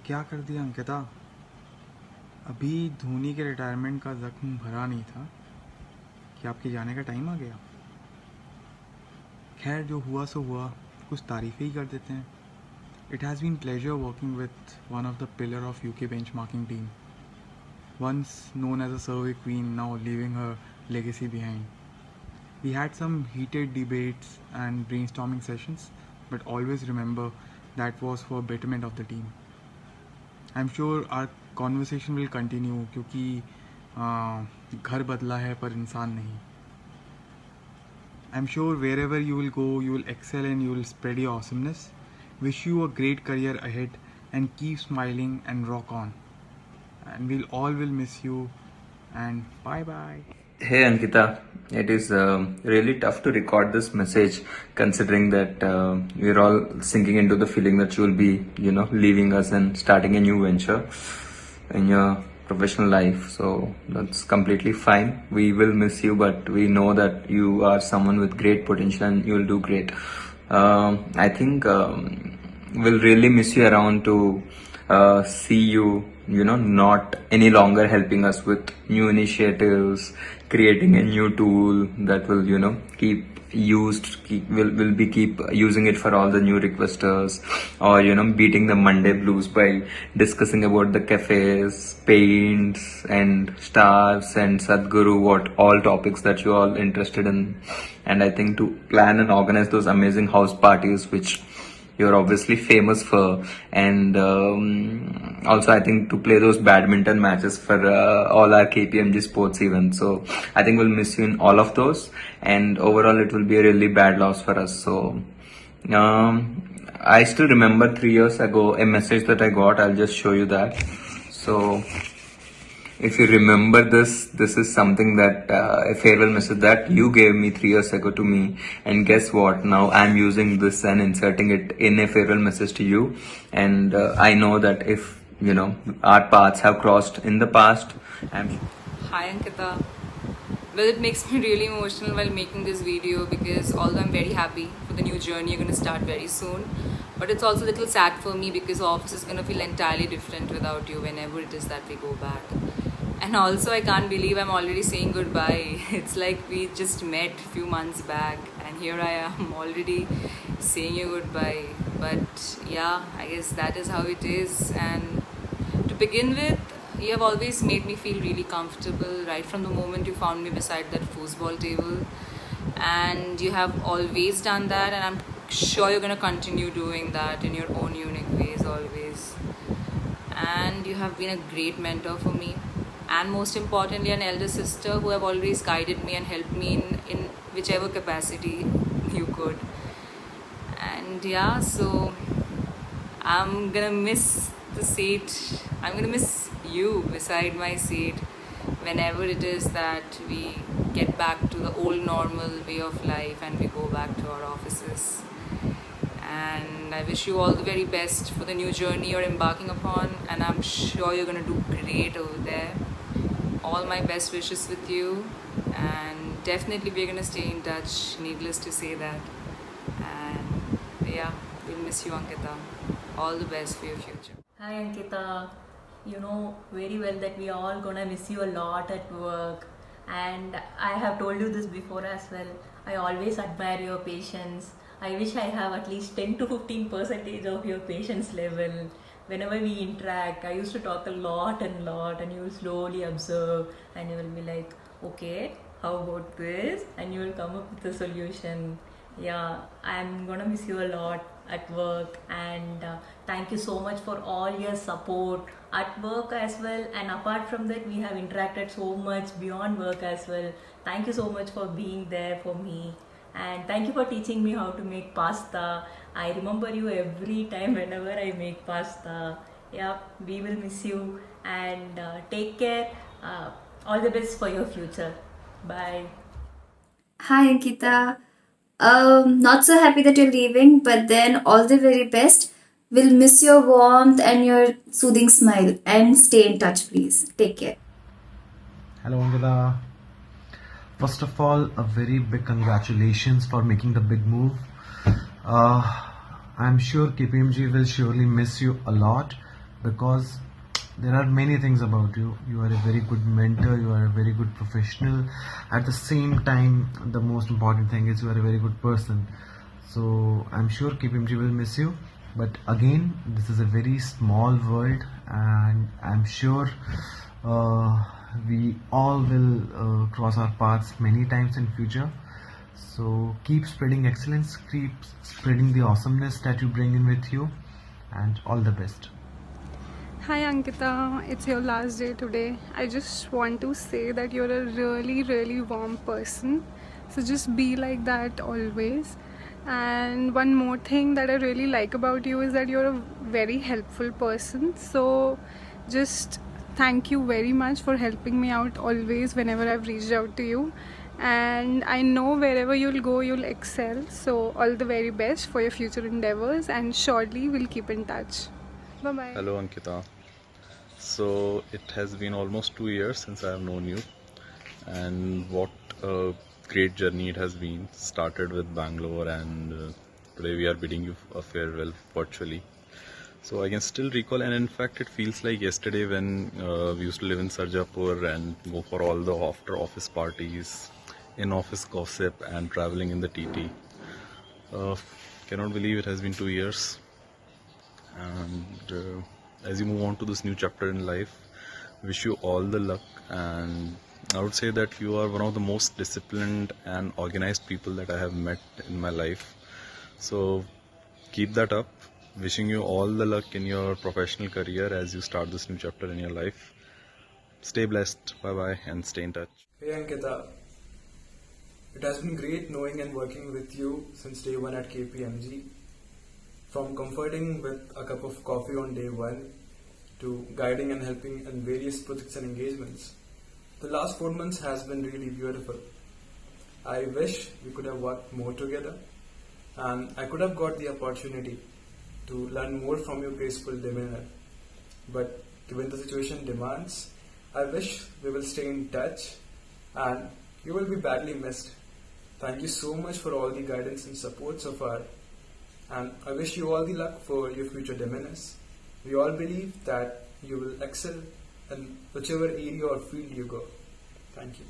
क्या कर दिया अंकिता। अभी धोनी के रिटायरमेंट का जख्म भरा नहीं था कि आपके जाने का टाइम आ गया। खैर जो हुआ सो हुआ, कुछ तारीफ़ें ही कर देते हैं। It has been pleasure working with one of the pillar of UK benchmarking team, once known as a survey queen, now leaving her legacy behind. We had some heated debates and brainstorming sessions, but always remember that was for betterment of the team. I'm sure our conversation will continue क्योंकि घर बदला है पर इंसान नहीं. I'm sure wherever you will go, you will excel and you will spread your awesomeness. Wish you a great career ahead and keep smiling and rock on. And we'll all will miss you. And bye bye. Hey Ankita, it is really tough to record this message considering that we're all sinking into the feeling that you will be, leaving us and starting a new venture in your professional life. So that's completely fine. We will miss you, but we know that you are someone with great potential and you will do great. I think we'll really miss you around to see you, not any longer helping us with new initiatives, creating a new tool that will, keep will be keep using it for all the new requesters, or beating the Monday blues by discussing about the cafes, paints and stars and Sadhguru, what all topics that you all interested in. And I think to plan and organize those amazing house parties which you're obviously famous for, and also I think to play those badminton matches for all our KPMG sports events. So I think we'll miss you in all of those, and overall it will be a really bad loss for us. So I still remember 3 years ago a message that I got. I'll just show you that. So if you remember this is something that a farewell message that you gave me 3 years ago to me, and guess what, now I'm using this and inserting it in a farewell message to you. And I know that if our paths have crossed in the past, Hi Ankita. Well, it makes me really emotional while making this video because although I'm very happy for the new journey you're going to start very soon, but it's also a little sad for me because office is going to feel entirely different without you whenever it is that we go back. And also I can't believe I'm already saying goodbye. It's like we just met a few months back and here I am already saying you goodbye. But yeah, I guess that is how it is. And to begin with, you have always made me feel really comfortable right from the moment you found me beside that foosball table. And you have always done that, and I'm sure you're going to continue doing that in your own unique ways always. And you have been a great mentor for me, and most importantly an elder sister who have always guided me and helped me in whichever capacity you could. And yeah, so I'm gonna miss the seat. I'm gonna miss you beside my seat whenever it is that we get back to the old normal way of life and we go back to our offices. And I wish you all the very best for the new journey you're embarking upon, and I'm sure you're gonna do great over there. All my best wishes with you, and definitely we're gonna stay in touch, needless to say that. And yeah, we'll miss you Ankita. All the best for your future. Hi Ankita, you know very well that we are all gonna miss you a lot at work, and I have told you this before as well. I always admire your patience. I wish I have at least 10 to 15% of your patience level. Whenever we interact, I used to talk a lot, and you will slowly observe and you will be like, okay, how about this? And you will come up with a solution. Yeah, I'm gonna miss you a lot at work, and thank you so much for all your support at work as well, and apart from that we have interacted so much beyond work as well. Thank you so much for being there for me, and thank you for teaching me how to make pasta. I remember you every time whenever I make pasta. Yeah, we will miss you, and take care. All the best for your future. Bye. Hi, Ankita. Not so happy that you're leaving, but then all the very best. We'll miss your warmth and your soothing smile. And stay in touch, please. Take care. Hello, Angela. First of all, a very big congratulations for making the big move. I'm sure KPMG will surely miss you a lot, because there are many things about you. You are a very good mentor, you are a very good professional. At the same time, the most important thing is you are a very good person. So I'm sure KPMG will miss you. But again, this is a very small world, and I'm sure we all will cross our paths many times in future. So keep spreading excellence, keep spreading the awesomeness that you bring in with you, and all the best. Hi Ankita, it's your last day today. I just want to say that you're a really warm person. So just be like that always. And one more thing that I really like about you is that you're a very helpful person. So just thank you very much for helping me out always whenever I've reached out to you. And I know wherever you'll go, you'll excel. So all the very best for your future endeavors, and surely we'll keep in touch. Bye-bye. Hello Ankita. So it has been almost 2 years since I have known you, and what a great journey it has been. Started with Bangalore, and today we are bidding you a farewell virtually. So I can still recall, and in fact it feels like yesterday when we used to live in Sarjapur and go for all the after office parties, in office gossip, and traveling in the TT. Cannot believe it has been 2 years. And as you move on to this new chapter in life, wish you all the luck. And I would say that you are one of the most disciplined and organized people that I have met in my life. So keep that up. Wishing you all the luck in your professional career as you start this new chapter in your life. Stay blessed. Bye bye, and stay in touch. Hey Ankita, it has been great knowing and working with you since day one at KPMG. From comforting with a cup of coffee on day one to guiding and helping in various projects and engagements. The last 4 months has been really beautiful. I wish we could have worked more together, and I could have got the opportunity to learn more from your graceful demeanor. But given the situation demands, I wish we will stay in touch, and you will be badly missed. Thank you so much for all the guidance and support so far, and I wish you all the luck for your future demeanors. We all believe that you will excel in whichever area or field you go. Thank you.